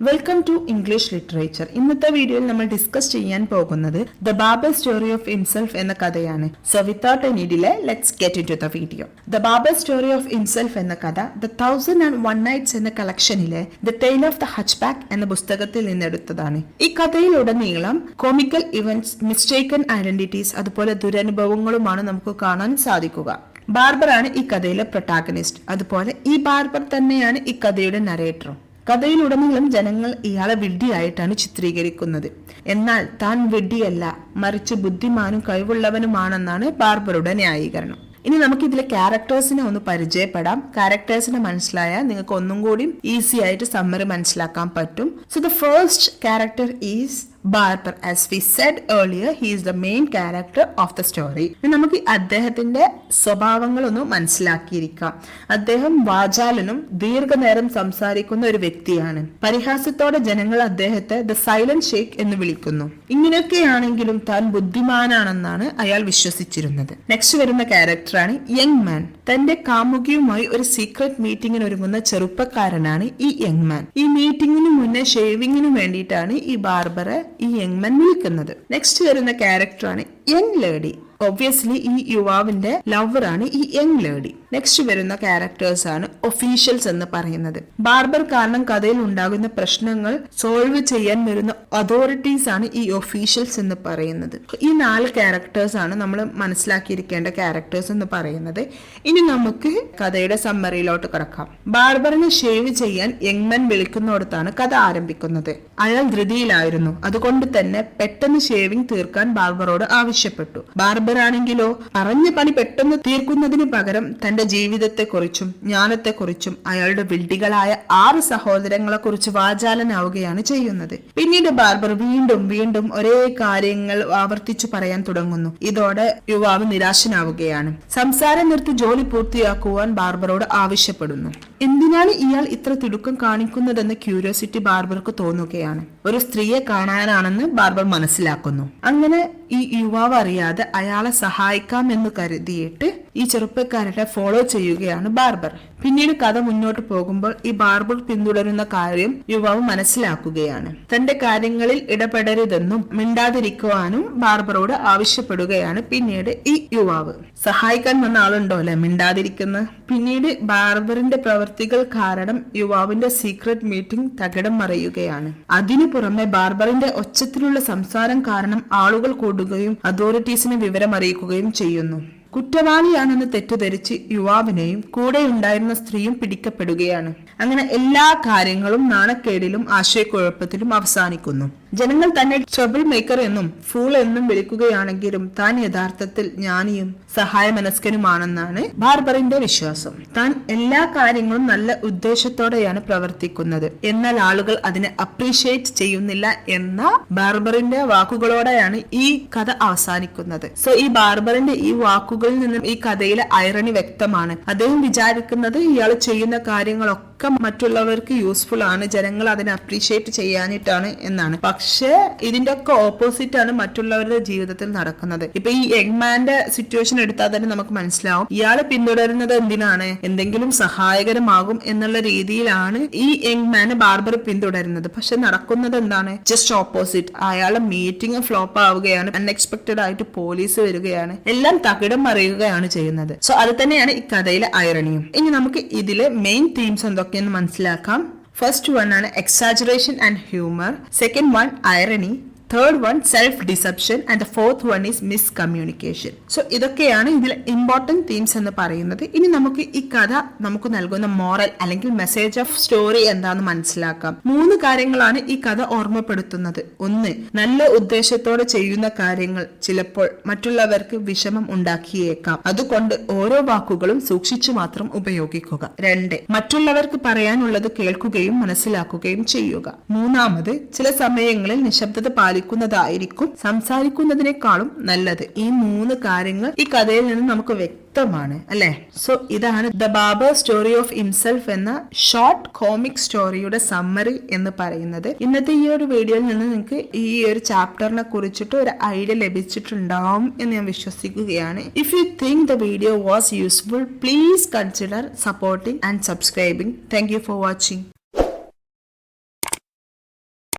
Welcome to English literature. ഇന്നത്തെ വീഡിയോയിൽ നമ്മൾ ഡിസ്കസ് ചെയ്യാൻ പോകുന്നത് the barber story of himself എന്ന കഥയാണ്. So without any delay let's get into the video. The barber story of himself എന്ന കഥ ദ 1001 നൈറ്റ്സ് എന്ന കളക്ഷനിലെ ദ ടെയിൽ ഓഫ് ദ ഹച്ച്ബാക്ക് എന്ന പുസ്തകത്തിൽ നിന്നെടുത്തതാണ്. ഈ കഥയിലുടനീളം കോമിക്കൽ ഇവന്റ്സ്, മിസ്റ്റേക്കൺ ഐഡന്റിറ്റീസ്, അതുപോലെ ദുരനുഭവങ്ങളുമാണ് നമുക്ക് കാണാൻ സാധിക്കുക. ബാർബറാണ് ഈ കഥയിലെ പ്രൊട്ടാഗണിസ്റ്റ്. അതുപോലെ ഈ ബാർബർ തന്നെയാണ് ഈ കഥയുടെ നരേറ്ററും. കഥയിലുടനീളം ജനങ്ങൾ ഇയാളെ വിഡ്ഢിയായിട്ടാണ് ചിത്രീകരിക്കുന്നത്. എന്നാൽ താൻ വിഡ്ഢിയല്ല, മറിച്ച് ബുദ്ധിമാനും കഴിവുള്ളവനുമാണെന്നാണ് ബാർബറുടെ ന്യായീകരണം. ഇനി നമുക്ക് ഇതിലെ ക്യാരക്ടേഴ്സിനെ ഒന്ന് പരിചയപ്പെടാം. ക്യാരക്ടേഴ്സിനെ മനസ്സിലായാൽ നിങ്ങൾക്ക് ഒന്നും കൂടി ഈസി ആയിട്ട് സമ്മറി മനസ്സിലാക്കാൻ പറ്റും. So the first character is barber. As we said earlier, he is the main character of the story. നമുക്ക് അദ്ദേഹത്തിന്റെ സ്വഭാവങ്ങളൊന്ന് മനസ്സിലാക്കിയിരിക്കാം. അദ്ദേഹം വാചാലനും ദീർഘനേരം സംസാരിക്കുന്ന ഒരു വ്യക്തിയാണ്. പരിഹാസത്തോടെ ജനങ്ങൾ അദ്ദേഹത്തെ ദ സൈലന്റ് ഷേക്ക് എന്ന് വിളിക്കുന്നു. ഇങ്ങനെയൊക്കെയാണെങ്കിലും താൻ ബുദ്ധിമാനാണെന്നാണ് അയാൾ വിശ്വസിച്ചിരുന്നത്. നെക്സ്റ്റ് വരുന്ന ക്യാരക്ടറാണ് യങ് മാൻ. തന്റെ കാമുകിയുമായി ഒരു സീക്രട്ട് മീറ്റിംഗിന് ഒരുങ്ങുന്ന ചെറുപ്പക്കാരനാണ് ഈ യങ് മാൻ. ഈ മീറ്റിംഗിന് മുന്നേ ഷേവിങ്ങിന് വേണ്ടിയിട്ടാണ് ഈ ബാർബറെ ഈ യങ് മാൻ വിളിക്കുന്നത്. നെക്സ്റ്റ് വരുന്ന ക്യാരക്ടറാണ് യങ് ലേഡി. ഒബ്വിയസ്ലി ഈ യുവാവിന്റെ ലവറാണ് ഈ യങ് ലേഡി. നെക്സ്റ്റ് വരുന്ന ക്യാരക്ടേഴ്സ് ആണ് ഒഫീഷ്യൽസ് എന്ന് പറയുന്നത്. ബാർബർ കാരണം കഥയിൽ ഉണ്ടാകുന്ന പ്രശ്നങ്ങൾ സോൾവ് ചെയ്യാൻ വരുന്ന അതോറിറ്റീസ് ആണ് ഈ ഒഫീഷ്യൽസ് എന്ന് പറയുന്നത്. ഈ 4 ക്യാരക്ടേഴ്സ് ആണ് നമ്മൾ മനസ്സിലാക്കിയിരിക്കേണ്ട ക്യാരക്ടേഴ്സ് എന്ന് പറയുന്നത്. ഇനി നമുക്ക് കഥയുടെ സമ്മറിയിലോട്ട് കിടക്കാം. ബാർബറിനെ ഷേവ് ചെയ്യാൻ യങ് മാൻ വിളിക്കുന്നിടത്താണ് കഥ ആരംഭിക്കുന്നത്. അയാൾ ധൃതിയിലായിരുന്നു. അതുകൊണ്ട് തന്നെ പെട്ടെന്ന് ഷേവിംഗ് തീർക്കാൻ ബാർബറോട് ആവശ്യപ്പെട്ടു. ബാർബർ ആണെങ്കിലോ പറഞ്ഞ പണി പെട്ടെന്ന് തീർക്കുന്നതിന് പകരം തന്റെ ജീവിതത്തെക്കുറിച്ചും ജ്ഞാനത്തെക്കുറിച്ചും അയാളുടെ വിഡ്ഢികളായ 6 സഹോദരങ്ങളെ കുറിച്ച് വാചാലനാവുകയാണ് ചെയ്യുന്നത്. പിന്നീട് ബാർബർ വീണ്ടും ഒരേ കാര്യങ്ങൾ ആവർത്തിച്ചു പറയാൻ തുടങ്ങുന്നു. ഇതോടെ യുവാവ് നിരാശനാവുകയാണ്. സംസാരം നിർത്തി ജോലി പൂർത്തിയാക്കുവാൻ ബാർബറോട് ആവശ്യപ്പെടുന്നു. എന്തിനാണ് ഇയാൾ ഇത്ര തിടുക്കം കാണിക്കുന്നതെന്ന ക്യൂരിയോസിറ്റി ബാർബർക്ക് തോന്നുകയാണ്. ഒരു സ്ത്രീയെ കാണാനാണെന്ന് ബാർബർ മനസ്സിലാക്കുന്നു. അങ്ങനെ ഈ യുവാവ് അറിയാതെ അയാളെ സഹായിക്കാം എന്ന് കരുതിയിട്ട് ഈ ചെറുപ്പക്കാരനെ ഫോളോ ചെയ്യുകയാണ് ബാർബർ. പിന്നീട് കഥ മുന്നോട്ട് പോകുമ്പോൾ ഈ ബാർബർ പിന്തുടരുന്ന കാര്യം യുവാവ് മനസ്സിലാക്കുകയാണ്. തന്റെ കാര്യങ്ങളിൽ ഇടപെടരുതെന്നും മിണ്ടാതിരിക്കുവാനും ബാർബറോട് ആവശ്യപ്പെടുകയാണ്. പിന്നീട് ഈ യുവാവ് സഹായിക്കാൻ വന്ന ആളുണ്ടോ അല്ലെ മിണ്ടാതിരിക്കുന്ന. പിന്നീട് ബാർബറിന്റെ പ്രവൃത്തികൾ കാരണം യുവാവിന്റെ സീക്രട്ട് മീറ്റിംഗ് തകിടം മറിയുകയാണ്. അതിനു പുറമെ ബാർബറിന്റെ ഒച്ചത്തിലുള്ള സംസാരം കാരണം ആളുകൾ കൂടുകയും അതോറിറ്റീസിനെ വിവരം അറിയിക്കുകയും ചെയ്യുന്നു. കുറ്റവാളിയാണെന്ന് തെറ്റിദ്ധരിച്ച് യുവാവിനെയും കൂടെ ഉണ്ടായിരുന്ന സ്ത്രീയും പിടിക്കപ്പെടുകയാണ്. അങ്ങനെ എല്ലാ കാര്യങ്ങളും നാണക്കേടിലും ആശയക്കുഴപ്പത്തിലും അവസാനിക്കുന്നു. ജനങ്ങൾ തന്നെ ട്രബിൾ മേക്കർ എന്നും ഫൂൾ എന്നും വിളിക്കുകയാണെങ്കിലും താൻ യഥാർത്ഥത്തിൽ ജ്ഞാനിയും സഹായമനസ്കനുമാണെന്നാണ് ബാർബറിന്റെ വിശ്വാസം. താൻ എല്ലാ കാര്യങ്ങളും നല്ല ഉദ്ദേശത്തോടെയാണ് പ്രവർത്തിക്കുന്നത്, എന്നാൽ ആളുകൾ അതിനെ അപ്രീഷിയേറ്റ് ചെയ്യുന്നില്ല എന്ന ബാർബറിന്റെ വാക്കുകളോടെയാണ് ഈ കഥ അവസാനിക്കുന്നത്. സോ ഈ ബാർബറിന്റെ ഈ വാക്കുകളിൽ നിന്നും ഈ കഥയിലെ ഐറണി വ്യക്തമാണ്. അദ്ദേഹം വിചാരിക്കുന്നത് ഇയാൾ ചെയ്യുന്ന കാര്യങ്ങളൊക്കെ മറ്റുള്ളവർക്ക് യൂസ്ഫുൾ ആണ്, ജനങ്ങൾ അതിനെ അപ്രീഷിയേറ്റ് ചെയ്യാനിട്ടാണ് എന്നാണ്. പക്ഷെ ഇതിന്റെ ഒക്കെ ഓപ്പോസിറ്റ് ആണ് മറ്റുള്ളവരുടെ ജീവിതത്തിൽ നടക്കുന്നത്. ഇപ്പൊ ഈ യങ് മാന്റെ സിറ്റുവേഷൻ എടുത്താൽ തന്നെ നമുക്ക് മനസ്സിലാവും ഇയാള് പിന്തുടരുന്നത് എന്തിനാണ്, എന്തെങ്കിലും സഹായകരമാകും എന്നുള്ള രീതിയിലാണ് ഈ യങ് മാനെ ബാർബർ പിന്തുടരുന്നത്. പക്ഷെ നടക്കുന്നത് എന്താണ്, ജസ്റ്റ് ഓപ്പോസിറ്റ്. അയാളെ മീറ്റിംഗ് ഫ്ലോപ്പ് ആവുകയാണ്. അൺഎക്സ്പെക്ടഡ് ആയിട്ട് പോലീസ് വരികയാണ്. എല്ലാം തകിടം മറിയുകയാണ് ചെയ്യുന്നത്. സോ അത് തന്നെയാണ് ഈ കഥയിലെ ഐറണിയും. ഇനി നമുക്ക് ഇതിലെ മെയിൻ തീംസ് എന്തൊക്കെയെന്ന് മനസ്സിലാക്കാം. ഫസ്റ്റ് വൺ ആണ് exaggeration and humour. Second one irony. Third one self deception and the fourth one is miscommunication. So ഇതൊക്കെയാണ് ഇതിലെ ഇമ്പോർട്ടന്റ് തീംസ് എന്ന് പറയുന്നത്. ഇനി നമുക്ക് ഈ കഥ നമുക്ക് നൽകുന്ന മോറൽ അല്ലെങ്കിൽ മെസ്സേജ് ഓഫ് സ്റ്റോറി എന്താന്ന് മനസ്സിലാക്കാം. 3 കാര്യങ്ങളാണ് ഈ കഥ ഓർമ്മപ്പെടുത്തുന്നത്. 1, നല്ല ഉദ്ദേശത്തോടെ ചെയ്യുന്ന കാര്യങ്ങൾ ചിലപ്പോൾ മറ്റുള്ളവർക്ക് വിഷമം ഉണ്ടാക്കിയേക്കാം. അതുകൊണ്ട് ഓരോ വാക്കുകളും സൂക്ഷിച്ചു മാത്രം ഉപയോഗിക്കുക. 2, മറ്റുള്ളവർക്ക് പറയാനുള്ളത് കേൾക്കുകയും മനസ്സിലാക്കുകയും ചെയ്യുക. 3, ചില സമയങ്ങളിൽ നിശബ്ദത പാലിക്കുന്നതായിരിക്കും സംസാരിക്കുന്നതിനേക്കാളും നല്ലത്. ഈ 3 കാര്യങ്ങൾ ഈ കഥയിൽ നിന്ന് നമുക്ക് വ്യക്തമാണ് അല്ലെ. സോ ഇതാണ് the barber story of himself എന്ന ഷോർട്ട് കോമിക് സ്റ്റോറിയുടെ സമ്മറി എന്ന് പറയുന്നത്. ഇന്നത്തെ ഈ ഒരു വീഡിയോയിൽ നിന്ന് നിങ്ങൾക്ക് ഈ ഒരു ചാപ്റ്ററിനെ കുറിച്ചിട്ട് ഒരു ഐഡിയ ലഭിച്ചിട്ടുണ്ടാവും എന്ന് ഞാൻ വിശ്വസിക്കുകയാണ്. If you think the video was useful, please consider supporting and subscribing. Thank you for watching.